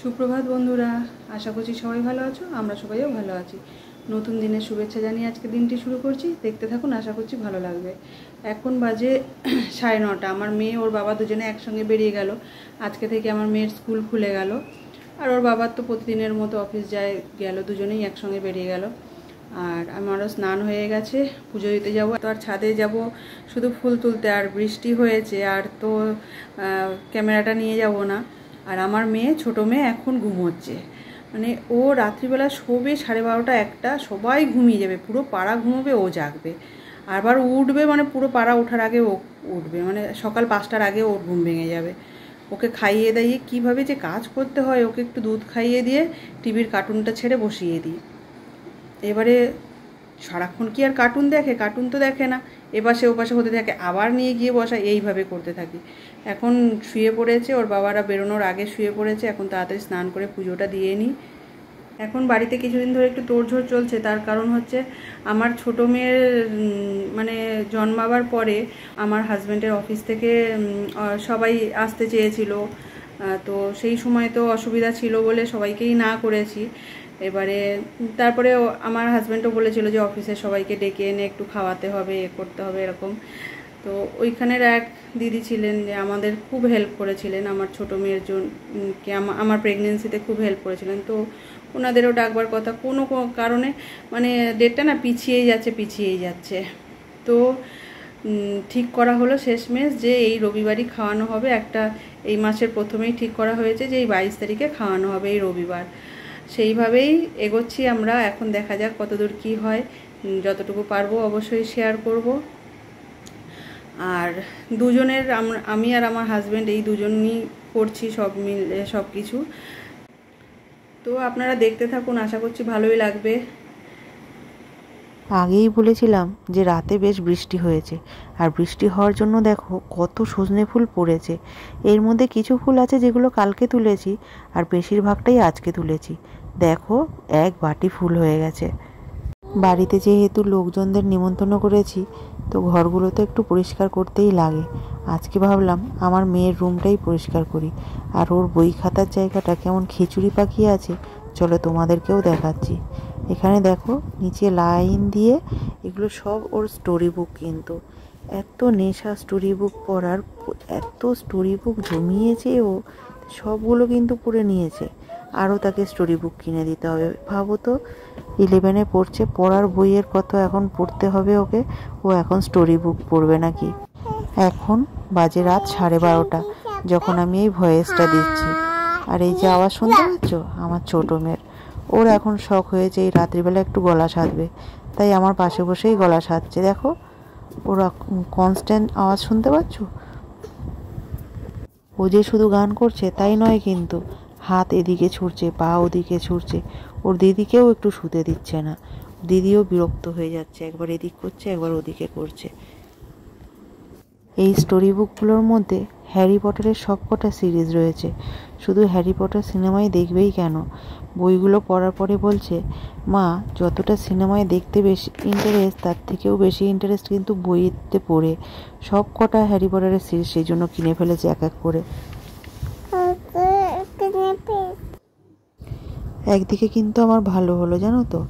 সুপ্রভাত বন্ধুরা, আশা করছি সবাই ভালো আছো। আমরা সবাইও ভালো আছি। নতুন দিনের শুভেচ্ছা জানিয়ে আজকে দিনটি শুরু করছি। দেখতে থাকুন, আশা করছি ভালো লাগবে। এখন বাজে 9:30। আমার মেয়ে ওর বাবা দুজনে একসঙ্গে বেরিয়ে গেল। আজকে থেকে আমার মেয়ের স্কুল খুলে গেল, আর ওর বাবার তো প্রতিদিনের মতো অফিস গেল, দুজনেই একসঙ্গে বেরিয়ে গেল। আর আমারও স্নান হয়ে গেছে, পুজো দিতে যাবো। তো আর ছাদে যাব শুধু ফুল তুলতে, আর বৃষ্টি হয়েছে, আর তো ক্যামেরাটা নিয়ে যাব না। আর আমার মেয়ে, ছোটো মেয়ে, এখন ঘুমোচ্ছে। মানে ও রাত্রিবেলা শোবে 12:30 1টা, সবাই ঘুমিয়ে যাবে, পুরো পাড়া ঘুমোবে, ও জাগবে। আবার উঠবে, মানে পুরো পাড়া ওঠার আগে ও উঠবে, মানে সকাল 5টার আগে ওর ঘুম ভেঙে যাবে। ওকে খাইয়ে দাইয়ে কীভাবে যে কাজ করতে হয়, ওকে একটু দুধ খাইয়ে দিয়ে টিভির কার্টুনটা ছেড়ে বসিয়ে দিই। এবারে সারাক্ষণ কি আর কার্টুন দেখে? কার্টুন তো দেখে না, এপাশে ওপাশে হতে থাকে, আবার নিয়ে গিয়ে বসা, এইভাবে করতে থাকি। এখন শুয়ে পড়েছে, ওর বাবারা বেরোনোর আগে শুয়ে পড়েছে। এখন তাড়াতাড়ি স্নান করে পুজোটা দিয়ে নিই। এখন বাড়িতে কিছুদিন ধরে একটু তোড়ঝোড় চলছে। তার কারণ হচ্ছে আমার ছোটো মেয়ের মানে জন্মাবার পরে আমার হাজব্যান্ডের অফিস থেকে সবাই আসতে চেয়েছিল। তো সেই সময় তো অসুবিধা ছিল বলে সবাইকেই না করেছি। এবারে তারপরে আমার হাজব্যান্ডও বলেছিল যে অফিসে সবাইকে ডেকে এনে একটু খাওয়াতে হবে, করতে হবে, এরকম। তো ওইখানের এক দিদি ছিলেন, যে আমাদের খুব হেল্প করেছিলেন, আমার ছোটো মেয়ের জন্য, আমার প্রেগনেন্সিতে খুব হেল্প করেছিলেন। তো ওনাদেরও ডাকবার কথা, কোনো কারণে মানে ডেটটা না পিছিয়েই যাচ্ছে। তো ঠিক করা হলো শেষমেশ যে এই রবিবারই খাওয়ানো হবে। এই মাসের প্রথমেই ঠিক করা হয়েছে যে এই 22 তারিখে খাওয়ানো হবে, এই রবিবার। সেইভাবেই এগোচ্ছি আমরা। এখন দেখা যাক কতদূর কি হয়। যতটুকু পারবো অবশ্যই শেয়ার করব। আর দুজনের, আমি আর আমার হাজব্যান্ড, এই দুজনই করছি সব মিলে সব কিছু। তো আপনারা দেখতে থাকুন, আশা করছি ভালোই লাগবে। আগেই বলেছিলাম যে রাতে বেশ বৃষ্টি হয়েছে, আর বৃষ্টি হওয়ার জন্য দেখো কত সজনে ফুল পড়েছে। এর মধ্যে কিছু ফুল আছে যেগুলো কালকে তুলেছি, আর বেশিরভাগটাই আজকে তুলেছি। দেখো, এক বাটি ফুল হয়ে গেছে। বাড়িতে যেহেতু লোকজনদের নিমন্ত্রণ করেছি, তো ঘরগুলো তো একটু পরিষ্কার করতেই লাগে। আজকে ভাবলাম আমার মেয়ের রুমটাই পরিষ্কার করি। আর ওর বই খাতার জায়গাটা কেমন খিচুড়ি পাকিয়ে আছে, চলো তোমাদেরকেও দেখাচ্ছি। এখানে দেখো, নিচে লাইন দিয়ে এগুলো সব ওর স্টোরি বুক। কিন্তু এত নেশা স্টোরি বুক পড়ার, এত স্টোরি বুক জমিয়েছে ও, সবগুলো কিন্তু পড়ে নিয়েছে। আরও তাকে স্টোরি বুক কিনে দিতে হবে। ভাবো তো, 11-এ পড়ছে, পড়ার বইয়ের কত এখন পড়তে হবে ওকে, ও এখন স্টোরি বুক পড়বে নাকি? এখন বাজে রাত 12:30 যখন আমি এই ভয়েসটা দিচ্ছি। আর এই যে আওয়াজ শুনতে পাচ্ছ আমার ছোটো মেয়ের, ওর এখন শখ হয়েছে এই রাত্রিবেলা একটু গলা সাধবে, তাই আমার পাশে বসেই গলা সাধছে। দেখো, ওরা কনস্ট্যান্ট আওয়াজ শুনতে পাচ্ছ। ও যে শুধু গান করছে তাই নয়, কিন্তু হাত এদিকে ছুঁড়ছে, পা ওদিকে ছুঁড়ছে। ওর দিদিকেও একটু শুতে দিচ্ছে না। দিদিও বিরক্ত হয়ে যাচ্ছে, একবার এদিক করছে, একবার ওদিকে করছে। এই স্টোরি বুকগুলোর মধ্যে হ্যারি পটারের সবকটা সিরিজ রয়েছে। শুধু হ্যারি পটার সিনেমায় দেখবেই কেন, বইগুলো পড়ার পরে বলছে, মা যতটা সিনেমায় দেখতে বেশি ইন্টারেস্ট, তার থেকেও বেশি ইন্টারেস্ট কিন্তু বইতে পড়ে। সব কটা হ্যারি পটারের সিরিজ সেই জন্য কিনে ফেলেছে এক এক করে। একদিকে কিন্তু আমার ভালো হলো, জানো তো,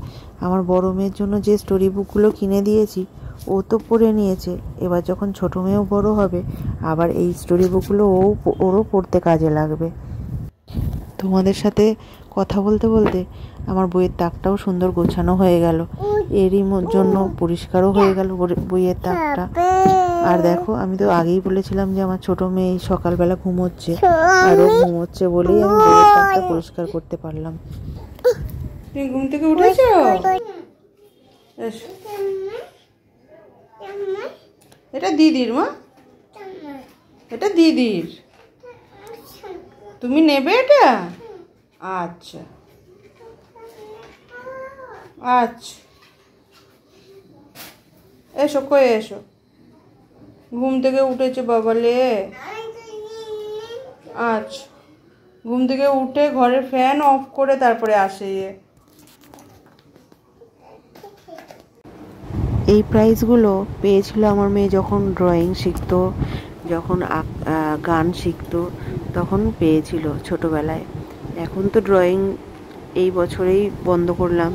আমার বড় মেয়ের জন্য যে স্টোরি বুকগুলো কিনে দিয়েছি ও তো পড়ে নিয়েছে। এবার যখন ছোটো মেয়েও বড় হবে, আবার এই স্টোরি বুকগুলো ওরও পড়তে কাজে লাগবে। তোমাদের সাথে কথা বলতে বলতে আমার বইয়ের তাকটাও সুন্দর গোছানো হয়ে গেল, এরই জন্য পরিষ্কারও হয়ে গেল বইয়ের তাকটা। আর দেখো, আমি তো আগেই বলেছিলাম যে আমার ছোটো মেয়ে এই সকালবেলা ঘুমোচ্ছে, আর ও ঘুমোচ্ছে বলেই আমি বইয়ের তাকটা পরিষ্কার করতে পারলাম। তুমি ঘুম থেকে উঠেছো? এটা দিদির, মা, এটা দিদির। তুমি নেবে এটা? আচ্ছা আচ্ছা, এসো, কই এসো। ঘুম থেকে উঠেছে বাবালে। আচ্ছা, ঘুম থেকে উঠে ঘরের ফ্যান অফ করে তারপরে আসে। এই প্রাইজগুলো পেয়েছিল আমার মেয়ে যখন ড্রয়িং শিখতো, যখন গান শিখতো, তখন পেয়েছিল ছোটোবেলায়। এখন তো ড্রয়িং এই বছরেই বন্ধ করলাম,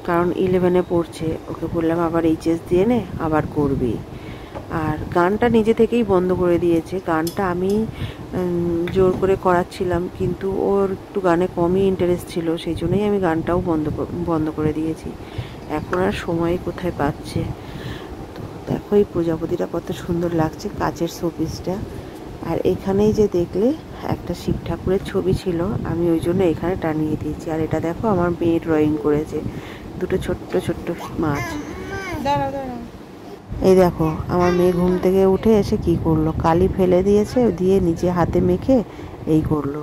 কারণ 11-এ পড়ছে। ওকে বললাম আবার এইচএস দিয়ে নে, আবার করবি। আর গানটা নিজে থেকেই বন্ধ করে দিয়েছে। গানটা আমি জোর করে করাচ্ছিলাম, কিন্তু ওর একটু গানে কমই ইন্টারেস্ট ছিল, সেই জন্যই আমি গানটাও বন্ধ করে দিয়েছি। এখন আর সময় কোথায় পাচ্ছে। তো দেখো এই প্রজাপতিটা কত সুন্দর লাগছে, কাচের শোপিসটা। আর এখানেই যে দেখলে একটা শিব ঠাকুরের ছবি ছিল, আমি ওই জন্য এখানে টানিয়ে দিয়েছি। আর এটা দেখো আমার মেয়ে ড্রয়িং করেছে, দুটো ছোট্ট ছোট্ট মাছ। এই দেখো আমার মেয়ে ঘুম থেকে উঠে এসে কি করলো, কালি ফেলে দিয়েছে, দিয়ে নিজে হাতে মেখে এই করলো।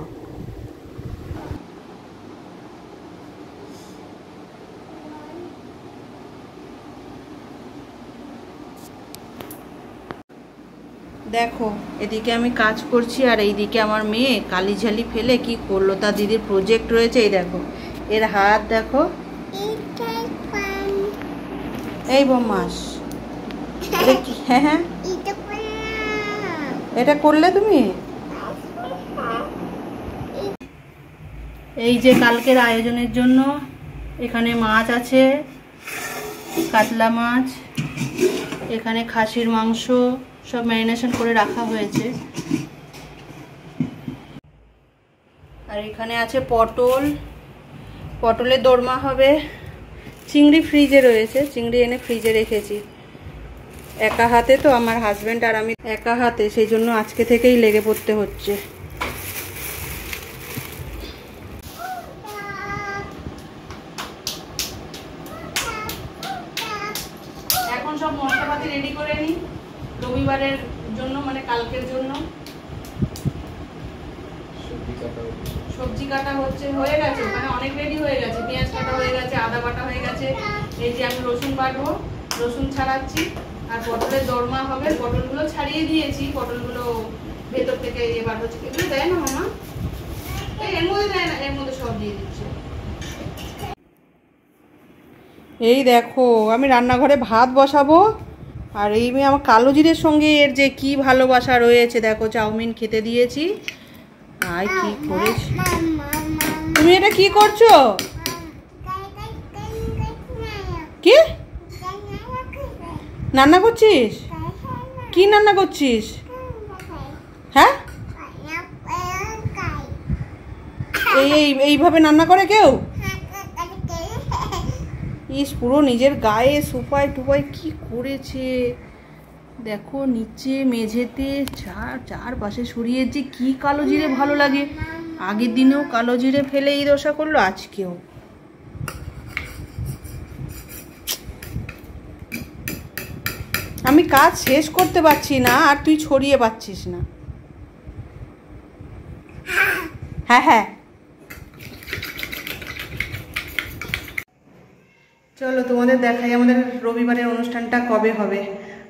দেখো এদিকে আমি কাজ করছি আর এইদিকে আমার মেয়ে কালি ঝালি ফেলে কি করলো, তার দিদির প্রজেক্ট রয়েছে। এই দেখো এর হাত দেখো, এই বদমাস। হ্যাঁ হ্যাঁ, এটা করলে তুমি। এই যে কালকের আয়োজনের জন্য এখানে মাছ আছে, কাতলা মাছ, এখানে খাসির মাংস, সব ম্যারিনেশন করে রাখা হয়েছে। আর এখানে আছে পটল, পটলের দোরমা হবে। চিংড়ি ফ্রিজে রয়েছে, চিংড়ি এনে ফ্রিজে রেখেছি। একা হাতে তো, আমার হাজব্যান্ড আর আমি একা হাতে, সেই জন্য আজকে থেকেই লেগে পড়তে হচ্ছে। এখন সব মশলাপাতি রেডি করে নিই রবিবারের জন্য, মানে কালকের জন্য। সবজি কাটা হচ্ছে, হয়ে গেছে, মানে অনেক রেডি হয়ে গেছে। পেঁয়াজ কাটা হয়ে গেছে, আদা বাটা হয়ে গেছে। এই যে আমি রসুন বাটবো, রসুন ছাড়াচ্ছি। আর পটলের দোরমা হবে, পটলগুলো ছাড়িয়ে দিয়েছি, পটলগুলো ভেতর থেকে এবার হচ্ছে। এগুলো দেয় না মামা, এর মধ্যে দেয় না, এর মধ্যে সব দিয়ে দিচ্ছে। এই দেখো আমি রান্নাঘরে ভাত বসাবো, আর এই মেয়ে আমার কালো জিরের সঙ্গে এর যে কি ভালোবাসা রয়েছে। দেখো চাউমিন খেতে দিয়েছি, আয় কি করেছি। তুমি এটা কি করছো? কি রান্না করছিস? কি রান্না করছিস? হ্যাঁ, এইভাবে রান্না করে কেউ? ইস, পুরো নিজের গায়ে সুপায় টুপায় কি করেছে দেখো। নিচে মেঝেতে চারপাশে সরিয়েছে। কি কালো জিরে ভালো লাগে, আগের দিনেও কালো জিরে ফেলে এই দশা করলো, আজকেও। আমি কাজ শেষ করতে পারছি না আর তুই ছড়িয়ে পাচ্ছিস না। হ্যাঁ হ্যাঁ, চলো তোমাদের দেখাই আমাদের রবিবারের অনুষ্ঠানটা কবে হবে।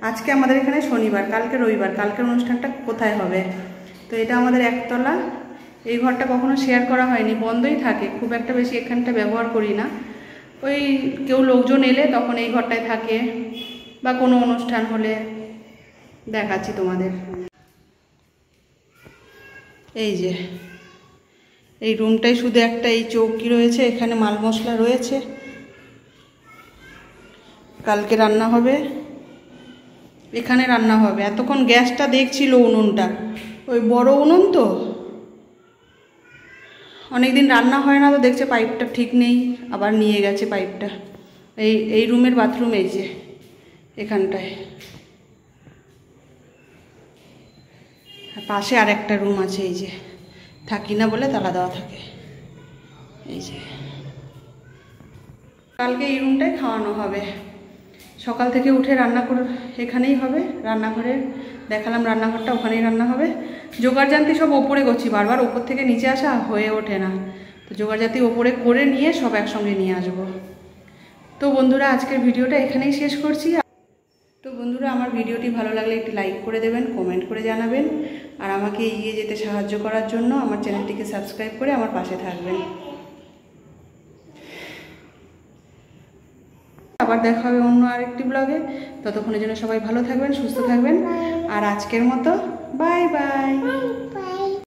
আজকে আমাদের এখানে শনিবার, কালকে রবিবার। কালকের অনুষ্ঠানটা কোথায় হবে? তো এটা আমাদের একতলা। এই ঘরটা কখনো শেয়ার করা হয়নি, বন্ধই থাকে, খুব একটা বেশি এখানটা ব্যবহার করি না। ওই কেউ লোকজন এলে তখন এই ঘরটায় থাকে, বা কোনো অনুষ্ঠান হলে। দেখাচ্ছি তোমাদের। এই যে এই রুমটাই শুধু একটা এই চৌকি রয়েছে, এখানে মাল মশলা রয়েছে। কালকে রান্না হবে, এখানে রান্না হবে। এতক্ষণ গ্যাসটা দেখছিল, উনুনটা ওই বড় উনুন তো, অনেকদিন রান্না হয় না, তো দেখছে পাইপটা ঠিক নেই, আবার নিয়ে গেছে পাইপটা। এই রুমের বাথরুম এই যে এখানটায়, পাশে আর একটা রুম আছে। এই যে থাকি না বলে তালা দেওয়া থাকে। এই যে কালকে এই রুমটায় খাওয়ানো হবে। সকাল থেকে উঠে রান্না করে এখানেই হবে, রান্নাঘরে দেখালাম রান্নাঘরটা, ওখানেই রান্না হবে। জোগাড়জান্তি সব ওপরে করছি, বারবার ওপর থেকে নিচে আসা হয়ে ওঠে না, তো জোগাড়জান্তি ওপরে করে নিয়ে সব একসঙ্গে নিয়ে আসবো। তো বন্ধুরা আজকের ভিডিওটা এখানেই শেষ করছি। তো বন্ধুরা আমার ভিডিওটি ভালো লাগলে একটি লাইক করে দেবেন, কমেন্ট করে জানাবেন, আর আমাকে এগিয়ে যেতে সাহায্য করার জন্য আমার চ্যানেলটিকে সাবস্ক্রাইব করে আমার পাশে থাকবেন। আবার দেখা হবে অন্য আরেকটি ব্লগে। ততক্ষণের জন্য সবাই ভালো থাকবেন, সুস্থ থাকবেন। আর আজকের মতো বাই বাই।